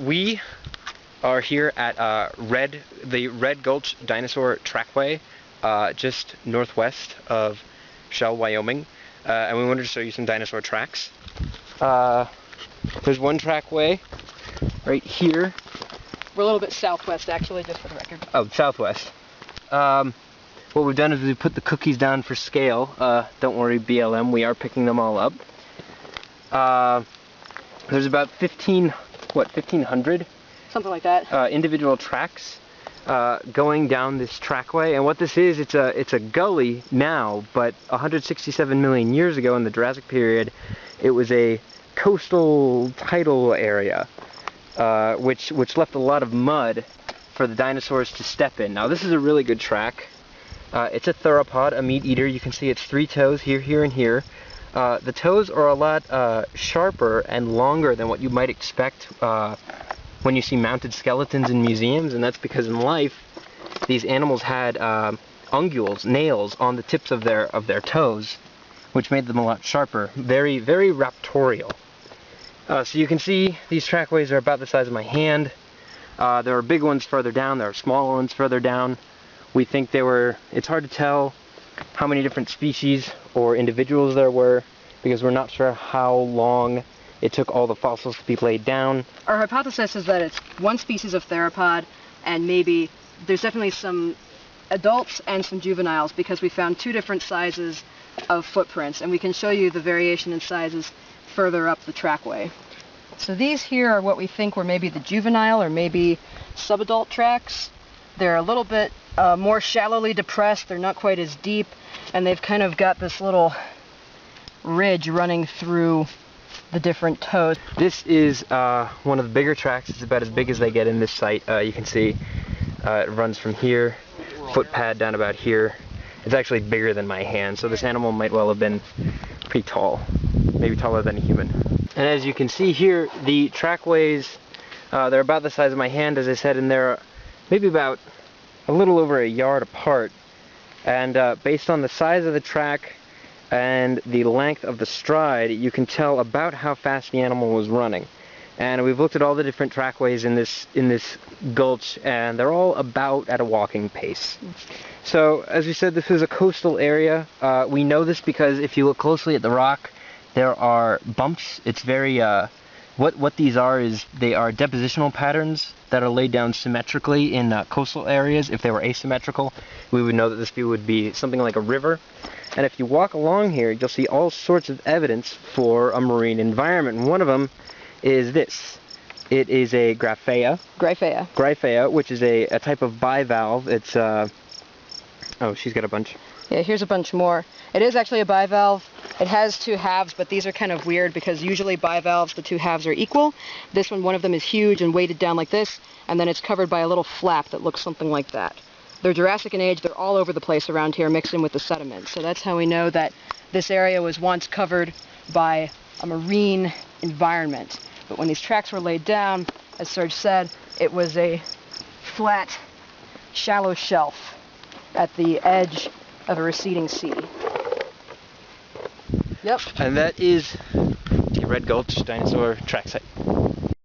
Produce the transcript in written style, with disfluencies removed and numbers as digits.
We are here at the Red Gulch Dinosaur Trackway, just northwest of Shell, Wyoming, and we wanted to show you some dinosaur tracks. There's one trackway right here. We're a little bit southwest, actually, just for the record. Oh, southwest. What we've done is we put the cookies down for scale. Don't worry, BLM, we are picking them all up. There's about 1,500? Something like that. Individual tracks going down this trackway, and what this is, it's a gully now, but 167 million years ago in the Jurassic period, it was a coastal tidal area, which left a lot of mud for the dinosaurs to step in. Now this is a really good track. It's a theropod, a meat eater. You can see it's 3 toes, here, here, and here. The toes are a lot sharper and longer than what you might expect when you see mounted skeletons in museums, and that's because in life these animals had unguals, nails, on the tips of their toes, which made them a lot sharper. Very, very raptorial. So you can see these trackways are about the size of my hand. There are big ones further down, there are smaller ones further down. We think it's hard to tell how many different species or individuals there were, because we're not sure how long it took all the fossils to be laid down. Our hypothesis is that it's one species of theropod, and maybe there's definitely some adults and some juveniles, because we found 2 different sizes of footprints, and we can show you the variation in sizes further up the trackway. So these here are what we think were maybe the juvenile or maybe subadult tracks. They're a little bit more shallowly depressed, they're not quite as deep, and they've kind of got this little ridge running through the different toes. This is one of the bigger tracks. It's about as big as they get in this site. You can see it runs from here, foot pad down about here. It's actually bigger than my hand, so this animal might well have been pretty tall, maybe taller than a human. And as you can see here, the trackways, they're about the size of my hand, as I said, and they're maybe about a little over a yard apart. And based on the size of the track and the length of the stride, you can tell about how fast the animal was running. And we've looked at all the different trackways in this gulch, and they're all about at a walking pace. So, as we said, this is a coastal area. We know this because if you look closely at the rock, there are bumps. It's very, what these are is they are depositional patterns that are laid down symmetrically in coastal areas. If they were asymmetrical, we would know that this view would be something like a river. And if you walk along here, you'll see all sorts of evidence for a marine environment. And one of them is this. It is a Gryphea. Gryphea. Gryphea, which is a type of bivalve. It's, oh, she's got a bunch. Yeah, here's a bunch more. It is actually a bivalve. It has 2 halves, but these are kind of weird because usually bivalves, the 2 halves are equal. This one of them is huge and weighted down like this, and then it's covered by a little flap that looks something like that. They're Jurassic in age. They're all over the place around here, mixed in with the sediment. So that's how we know that this area was once covered by a marine environment. But when these tracks were laid down, as Serge said, it was a flat, shallow shelf at the edge of a receding sea. Yep. And that is the Red Gulch Dinosaur Tracksite.